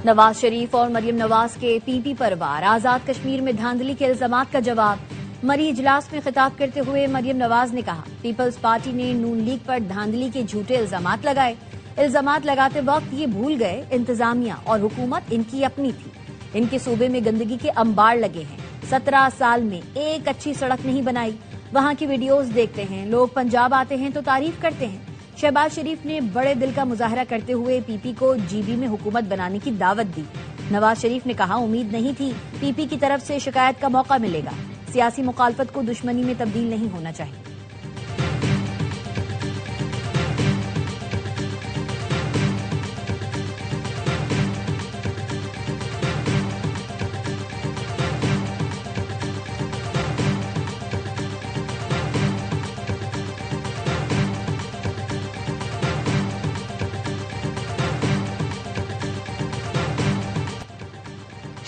नवाज शरीफ और मरियम नवाज के पीपी पर वार, आजाद कश्मीर में धांधली के इल्जामात का जवाब। मरी इजलास में खिताब करते हुए मरियम नवाज ने कहा, पीपल्स पार्टी ने नून लीग पर धांधली के झूठे इल्जामात लगाए। इल्जामात लगाते वक्त ये भूल गए इंतजामिया और हुकूमत इनकी अपनी थी। इनके सूबे में गंदगी के अंबार लगे हैं। 17 साल में एक अच्छी सड़क नहीं बनाई। वहां की वीडियोस देखते हैं, लोग पंजाब आते हैं तो तारीफ करते हैं। शहबाज शरीफ ने बड़े दिल का मुजाहरा करते हुए पीपी को जीबी में हुकूमत बनाने की दावत दी। नवाज शरीफ ने कहा, उम्मीद नहीं थी पीपी की तरफ से शिकायत का मौका मिलेगा। सियासी मुखालफत को दुश्मनी में तब्दील नहीं होना चाहिए।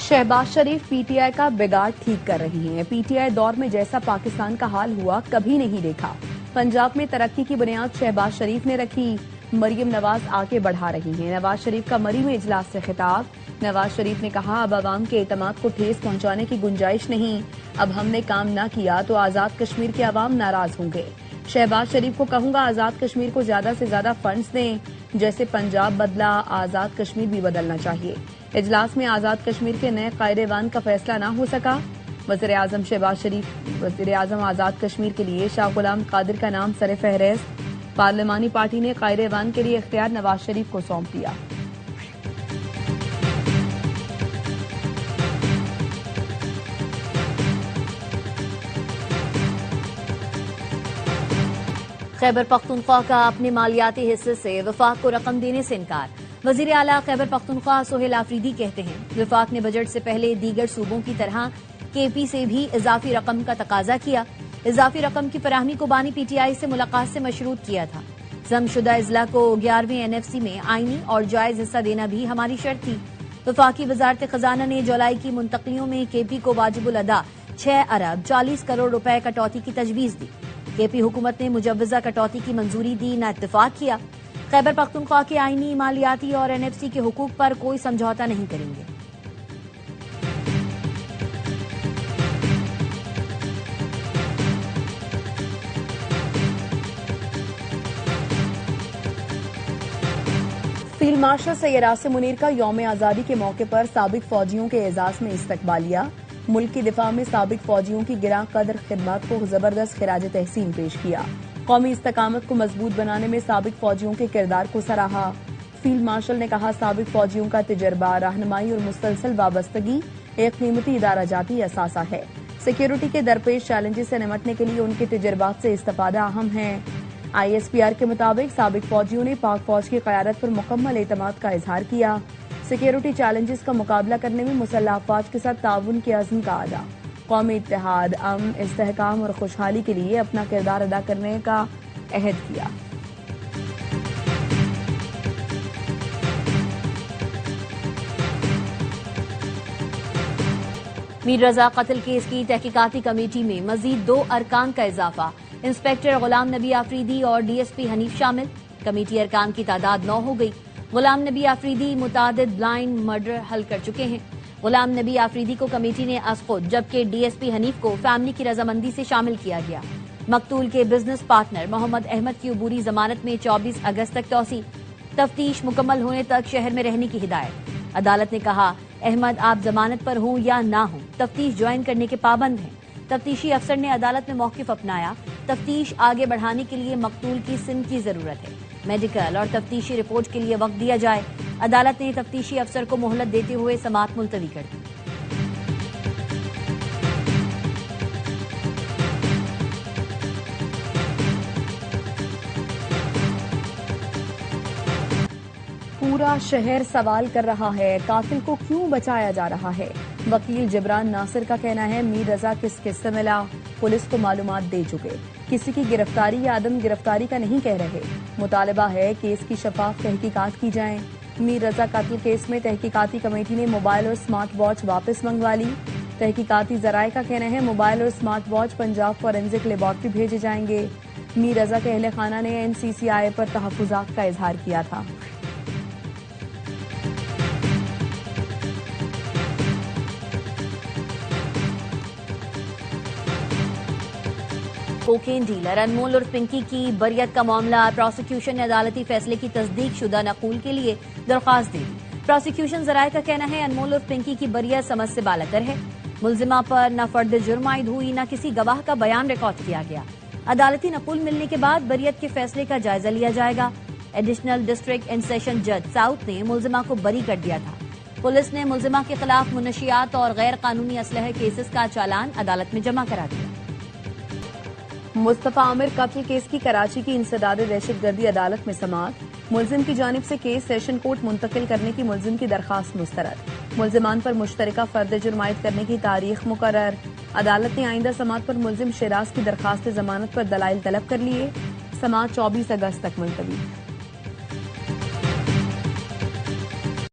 शहबाज शरीफ पीटीआई का बिगाड़ ठीक कर रही हैं। पीटीआई दौर में जैसा पाकिस्तान का हाल हुआ कभी नहीं देखा। पंजाब में तरक्की की बुनियाद शहबाज शरीफ ने रखी। मरियम नवाज आगे बढ़ा रही हैं। नवाज शरीफ का मरी में इजलास से खिताब। नवाज शरीफ ने कहा, अब अवाम के एतमाद को ठेस पहुंचाने की गुंजाइश नहीं। अब हमने काम न किया तो आजाद कश्मीर के अवाम नाराज होंगे। शहबाज शरीफ को कहूंगा, आजाद कश्मीर को ज्यादा से ज्यादा फंड्स दें। जैसे पंजाब बदला, आजाद कश्मीर भी बदलना चाहिए। इजलास में आजाद कश्मीर के नए कायदेवान का फैसला न हो सका। वज़ीर आज़म शहबाज शरीफ वज़ीर आज़म आजाद कश्मीर के लिए शाह गुलाम कादिर का नाम सरे फहरिस्त। पार्लिमानी पार्टी ने कायदेवान के लिए इख्तियार नवाज शरीफ को सौंप दिया। खैबर पख्तूनख्वा का अपने मालियाती हिस्से से वफाक को रकम देने से इनकार। वजीर आला खैबर पख्तूनख्वा सोहेल आफरीदी कहते हैं, वफाक ने बजट से पहले दीगर सूबों की तरह केपी से भी इजाफी रकम का तकाजा किया। इजाफी रकम की फराहमी को बानी पीटीआई से मुलाकात से मशरूत किया था। जमशुदा अजला को 11वें एनएफसी में आईनी और जायज हिस्सा देना भी हमारी शर्त थी। वफाकी वजारत खजाना ने जुलाई की मुंतकलियों में केपी को वाजिबुल अदा 6 अरब 40 करोड़ रुपए कटौती की तजवीज दी। केपी हुकूमत ने मुजव्वजा कटौती की मंजूरी दी, न इत्तेफाक किया। खैबर पख्तूनख्वा के आईनी, मालियाती और एनएफसी के हुकूक पर कोई समझौता नहीं करेंगे। फील्ड मार्शल सैयद आसिम मुनीर का यौम आज़ादी के मौके पर साबिक फौजियों के एजाज में इस्तकबालिया। मुल्क की दिफा में साबिक फौजियों की गिरां कदर खिदमत को जबरदस्त खिराज तहसीन पेश किया। कौमी इस्तकामत को मजबूत बनाने में साबिक फौजियों के किरदार को सराहा। फील्ड मार्शल ने कहा, साबिक फौजियों का तजर्बा, रहनुमाई और मुसलसल वाबस्तगी एक कीमती इदारा जाती असासा है। सिक्योरिटी के दरपेश चैलेंजेस से निमटने के लिए उनके तजर्बात से इस्तेफादा अहम है। ISPR के मुताबिक साबिक फौजियों ने पाक फौज की क़यादत पर मुकम्मल एतमाद का इजहार किया। सिक्योरिटी चैलेंजेस का मुकाबला करने में मुसल्लह अफवाज के साथ ताउन के अज़्म का अदा। कौमी इत्तेहाद, अमन, इस्तेहकाम और खुशहाली के लिए अपना किरदार अदा करने का अहद किया। मीर रजा कत्ल केस की तहकीकाती कमेटी में मजीद 2 अरकान का इजाफा। इंस्पेक्टर गुलाम नबी आफरीदी और DSP हनीफ शामिल। कमेटी अरकान की तादाद 9 हो गई। गुलाम नबी आफरीदी मुतादिद ब्लाइंड मर्डर हल कर चुके हैं। गुलाम नबी आफरीदी को कमेटी ने खुद, जबकि DSP हनीफ को फैमिली की रजामंदी से शामिल किया गया। मकतूल के बिजनेस पार्टनर मोहम्मद अहमद की अबूरी जमानत में 24 अगस्त तक तौसी। तफ्तीश मुकम्मल होने तक शहर में रहने की हिदायत। अदालत ने कहा, अहमद आप जमानत पर हों या ना हों, तफ्तीश ज्वाइन करने के पाबंद हैं। तफ्तीशी अफसर ने अदालत में मौकिफ अपनाया। तफ्तीश आगे बढ़ाने के लिए मकतूल की सिन की जरूरत है। मेडिकल और तफ्तीशी रिपोर्ट के लिए वक्त दिया जाए। अदालत ने तफ्तीशी अफसर को मोहलत देते हुए समाअत मुलतवी कर दी। पूरा शहर सवाल कर रहा है, कातिल को क्यों बचाया जा रहा है। वकील जिब्रान नासिर का कहना है, मीर रजा किस किस से मिला, पुलिस को मालूमात दे चुके। किसी की गिरफ्तारी या अदम गिरफ्तारी का नहीं कह रहे। मुतालबा है केस की शफाफ तहकीकात की जाए। मीर रजा कत्ल केस में तहकीकाती कमेटी ने मोबाइल और स्मार्ट वॉच वापस मंगवा ली। तहकीकाती जराये का कहना है, मोबाइल और smart watch Punjab forensic laboratory भेजे जाएंगे। मीर रजा के अहले खाना ने NCCI पर तहफुजात का इजहार किया था। कोकेन डीलर अनमोल और पिंकी की बरियत का मामला, प्रोसिक्यूशन ने अदालती फैसले की तस्दीक शुदा नकूल के लिए दरख्वास्त दे दी। प्रोसिक्यूशन जराये का कहना है अनमोल और पिंकी की बरियत समझ से बालातर है। मुलजिमा पर न फर्द जुर्म आयद हुई, न किसी गवाह का बयान रिकॉर्ड किया गया। अदालती नकूल मिलने के बाद बरियत के फैसले का जायजा लिया जाएगा। एडिशनल डिस्ट्रिक्ट एंड सेशन जज साउथ ने मुलजिमा को बरी कर दिया था। पुलिस ने मुलजिमा के खिलाफ मुनशियात और गैर कानूनी असलहे केसेस का चालान अदालत में जमा करा दिया। मुस्तफा आमिर कत्ल केस की कराची की इंसदाद दहशतगर्दी अदालत में समाअत। मुलजिम की जानिब से केस सेशन कोर्ट मुंतकिल करने की मुलजिम की दरखास्त मुस्तरद। मुलजिमान पर मुश्तरका फर्द जुर्म आयद करने की तारीख मुकर्रर। अदालत ने आइंदा समाअत पर मुलजिम शिराज की दरखास्त जमानत पर दलाइल तलब कर लिए। समाअत 24 अगस्त तक मुलतवी।